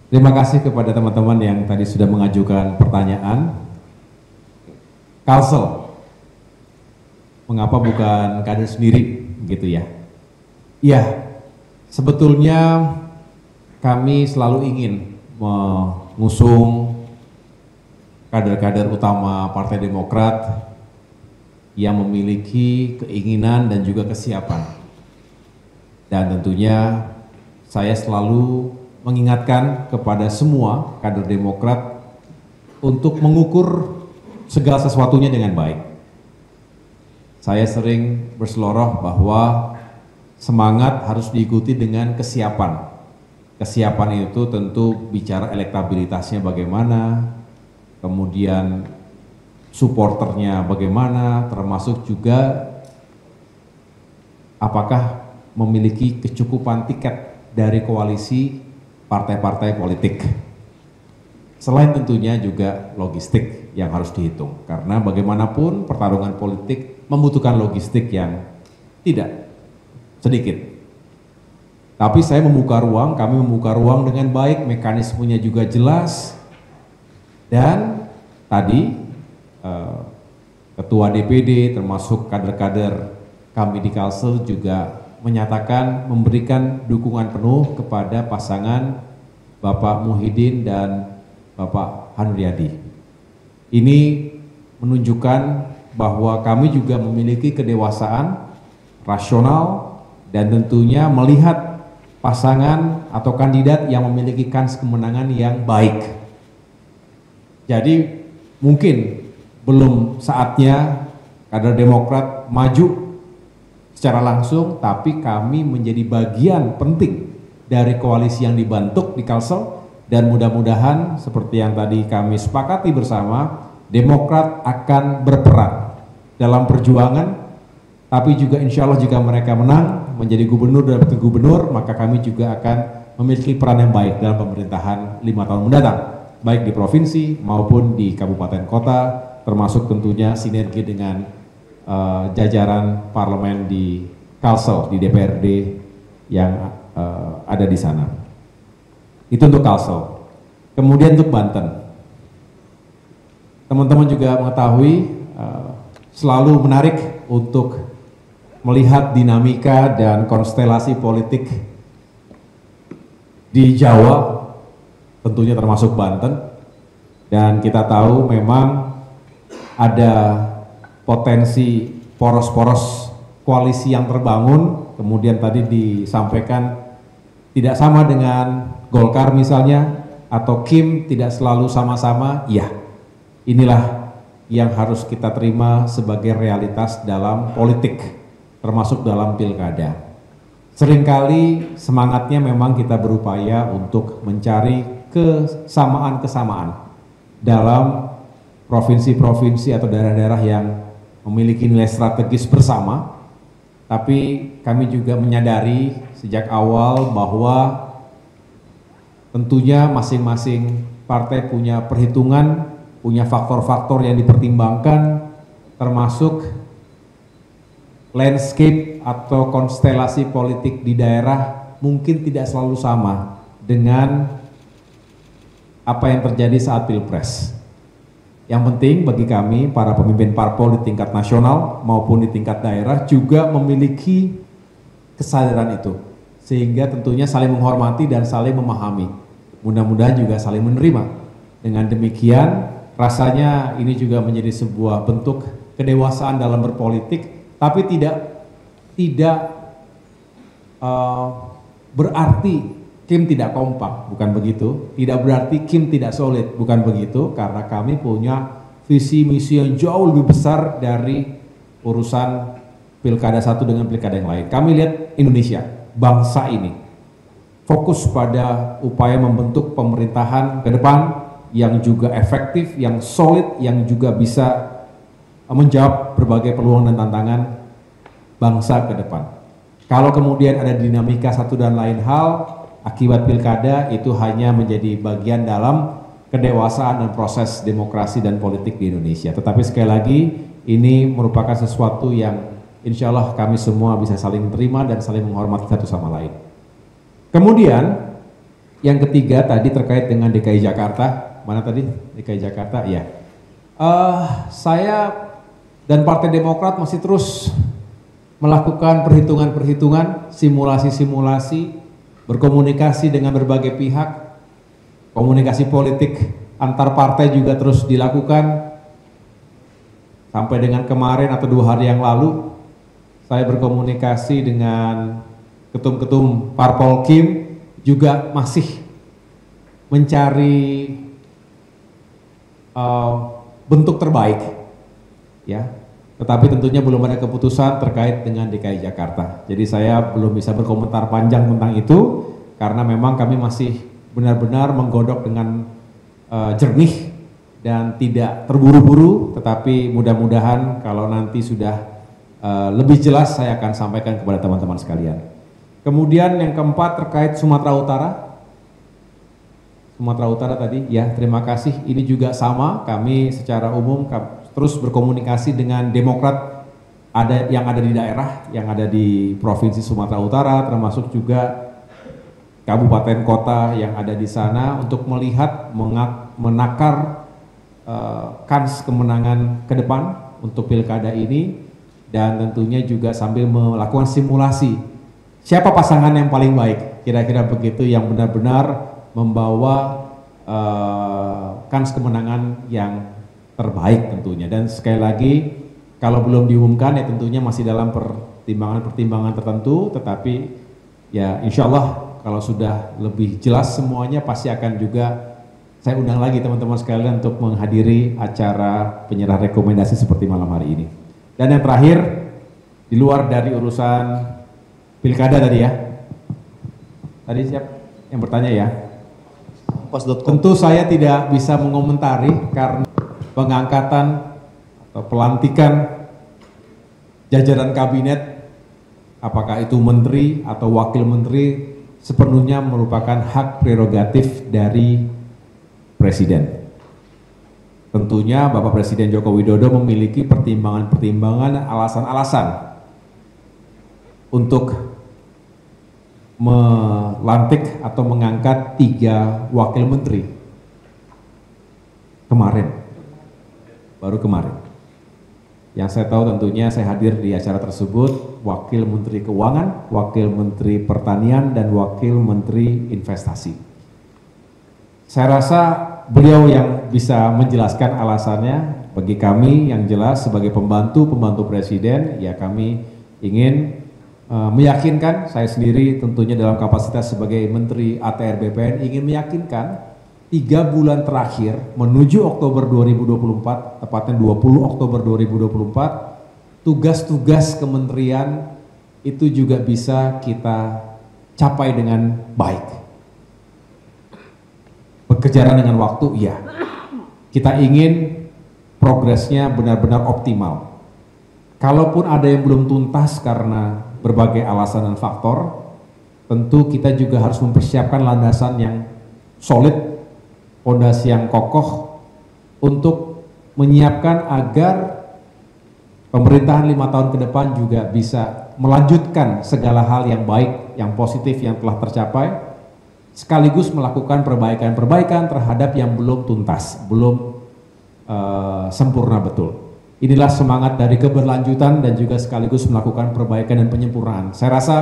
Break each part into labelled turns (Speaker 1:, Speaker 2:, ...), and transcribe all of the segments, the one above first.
Speaker 1: Terima kasih kepada teman-teman yang tadi sudah mengajukan pertanyaan. Kalsel, mengapa bukan kader sendiri, gitu ya? Iya, sebetulnya kami selalu ingin mengusung kader-kader utama Partai Demokrat yang memiliki keinginan dan juga kesiapan. Dan tentunya saya selalu mengingatkan kepada semua kader Demokrat untuk mengukur segala sesuatunya dengan baik. Saya sering berseloroh bahwa semangat harus diikuti dengan kesiapan. Kesiapan itu tentu bicara elektabilitasnya bagaimana, kemudian supporternya bagaimana, termasuk juga apakah memiliki kecukupan tiket dari koalisi partai-partai politik. Selain tentunya juga logistik yang harus dihitung, karena bagaimanapun pertarungan politik membutuhkan logistik yang tidak sedikit. Tapi saya membuka ruang, kami membuka ruang dengan baik, mekanismenya juga jelas, dan tadi Ketua DPD termasuk kader-kader kami di Kalsel juga menyatakan memberikan dukungan penuh kepada pasangan Bapak Muhyiddin dan Bapak Hanuriadi. Ini menunjukkan bahwa kami juga memiliki kedewasaan, rasional, dan tentunya melihat pasangan atau kandidat yang memiliki kans kemenangan yang baik. Jadi mungkin belum saatnya kader Demokrat maju secara langsung, tapi kami menjadi bagian penting dari koalisi yang dibentuk di Kalsel, dan mudah-mudahan seperti yang tadi kami sepakati bersama, Demokrat akan berperan dalam perjuangan, tapi juga insya Allah jika mereka menang menjadi gubernur dan wakil gubernur, maka kami juga akan memiliki peran yang baik dalam pemerintahan 5 tahun mendatang, baik di provinsi maupun di kabupaten kota, termasuk tentunya sinergi dengan jajaran parlemen di Kalsel, di DPRD yang ada di sana. Itu untuk Kalsel. Kemudian untuk Banten, teman-teman juga mengetahui selalu menarik untuk melihat dinamika dan konstelasi politik di Jawa, tentunya termasuk Banten, dan kita tahu memang ada potensi poros-poros koalisi yang terbangun, kemudian tadi disampaikan tidak sama dengan Golkar misalnya, atau Kim tidak selalu sama-sama, ya inilah yang harus kita terima sebagai realitas dalam politik, termasuk dalam pilkada. Seringkali semangatnya memang kita berupaya untuk mencari kesamaan-kesamaan dalam provinsi-provinsi atau daerah-daerah yang memiliki nilai strategis bersama, tapi kami juga menyadari sejak awal bahwa tentunya masing-masing partai punya perhitungan, punya faktor-faktor yang dipertimbangkan, termasuk landscape atau konstelasi politik di daerah mungkin tidak selalu sama dengan apa yang terjadi saat Pilpres. Yang penting bagi kami, para pemimpin parpol di tingkat nasional maupun di tingkat daerah juga memiliki kesadaran itu. Sehingga tentunya saling menghormati dan saling memahami. Mudah-mudahan juga saling menerima. Dengan demikian, rasanya ini juga menjadi sebuah bentuk kedewasaan dalam berpolitik, tapi tidak berarti Kim tidak kompak, bukan begitu. Tidak berarti Kim tidak solid, bukan begitu. Karena kami punya visi misi yang jauh lebih besar dari urusan pilkada satu dengan pilkada yang lain. Kami lihat Indonesia, bangsa ini, fokus pada upaya membentuk pemerintahan ke depan yang juga efektif, yang solid, yang juga bisa menjawab berbagai peluang dan tantangan bangsa ke depan. Kalau kemudian ada dinamika satu dan lain hal, akibat pilkada itu hanya menjadi bagian dalam kedewasaan dan proses demokrasi dan politik di Indonesia. Tetapi sekali lagi, ini merupakan sesuatu yang insya Allah kami semua bisa saling terima dan saling menghormati satu sama lain. Kemudian, Yang ketiga tadi terkait dengan DKI Jakarta. Mana tadi? DKI Jakarta, ya. Saya dan Partai Demokrat masih terus melakukan perhitungan-perhitungan, simulasi-simulasi, berkomunikasi dengan berbagai pihak, komunikasi politik antar partai juga terus dilakukan. Sampai dengan kemarin atau 2 hari yang lalu, saya berkomunikasi dengan ketum-ketum Parpol Kim, juga masih mencari bentuk terbaik, ya. Tetapi tentunya belum ada keputusan terkait dengan DKI Jakarta. Jadi saya belum bisa berkomentar panjang tentang itu karena memang kami masih benar-benar menggodok dengan jernih dan tidak terburu-buru. Tetapi mudah-mudahan kalau nanti sudah lebih jelas saya akan sampaikan kepada teman-teman sekalian. Kemudian yang keempat terkait Sumatera Utara. Sumatera Utara tadi, ya terima kasih. Ini juga sama, kami secara umum terus berkomunikasi dengan Demokrat yang ada di daerah, yang ada di Provinsi Sumatera Utara, termasuk juga kabupaten kota yang ada di sana untuk melihat menakar kans kemenangan ke depan untuk pilkada ini, dan tentunya juga sambil melakukan simulasi siapa pasangan yang paling baik, kira-kira begitu, yang benar-benar membawa kans kemenangan yang terbaik tentunya. Dan sekali lagi, kalau belum diumumkan ya tentunya masih dalam pertimbangan-pertimbangan tertentu, tetapi ya insya Allah kalau sudah lebih jelas semuanya pasti akan juga saya undang lagi teman-teman sekalian untuk menghadiri acara penyerahan rekomendasi seperti malam hari ini. Dan yang terakhir, di luar dari urusan pilkada tadi ya, tadi siap yang bertanya ya, tentu saya tidak bisa mengomentari karena pengangkatan atau pelantikan jajaran kabinet, apakah itu menteri atau wakil menteri, sepenuhnya merupakan hak prerogatif dari Presiden. Tentunya Bapak Presiden Joko Widodo memiliki pertimbangan-pertimbangan, alasan-alasan untuk melantik atau mengangkat 3 wakil menteri kemarin, baru kemarin. Yang saya tahu tentunya saya hadir di acara tersebut, Wakil Menteri Keuangan, Wakil Menteri Pertanian, dan Wakil Menteri Investasi. Saya rasa beliau yang bisa menjelaskan alasannya. Bagi kami yang jelas sebagai pembantu Presiden, ya kami ingin meyakinkan, saya sendiri tentunya dalam kapasitas sebagai Menteri ATR BPN ingin meyakinkan 3 bulan terakhir menuju Oktober 2024, tepatnya 20 Oktober 2024, tugas-tugas kementerian itu juga bisa kita capai dengan baik. Berkejaran dengan waktu, iya. Kita ingin progresnya benar-benar optimal. Kalaupun ada yang belum tuntas karena berbagai alasan dan faktor, tentu kita juga harus mempersiapkan landasan yang solid, fondasi yang kokoh untuk menyiapkan agar pemerintahan 5 tahun ke depan juga bisa melanjutkan segala hal yang baik, yang positif yang telah tercapai, sekaligus melakukan perbaikan-perbaikan terhadap yang belum tuntas, belum sempurna betul. Inilah semangat dari keberlanjutan dan juga sekaligus melakukan perbaikan dan penyempurnaan. Saya rasa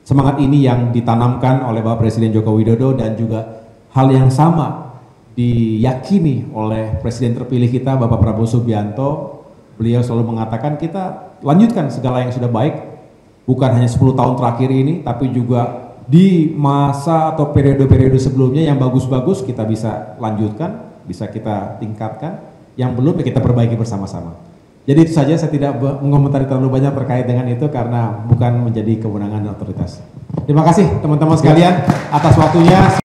Speaker 1: semangat ini yang ditanamkan oleh Bapak Presiden Joko Widodo, dan juga hal yang sama diyakini oleh Presiden terpilih kita Bapak Prabowo Subianto. Beliau selalu mengatakan kita lanjutkan segala yang sudah baik, bukan hanya 10 tahun terakhir ini, tapi juga di masa atau periode-periode sebelumnya yang bagus-bagus kita bisa lanjutkan, bisa kita tingkatkan. Yang belum ya kita perbaiki bersama-sama. Jadi itu saja, saya tidak mengomentari terlalu banyak terkait dengan itu karena bukan menjadi kewenangan dan otoritas. Terima kasih teman-teman sekalian atas waktunya.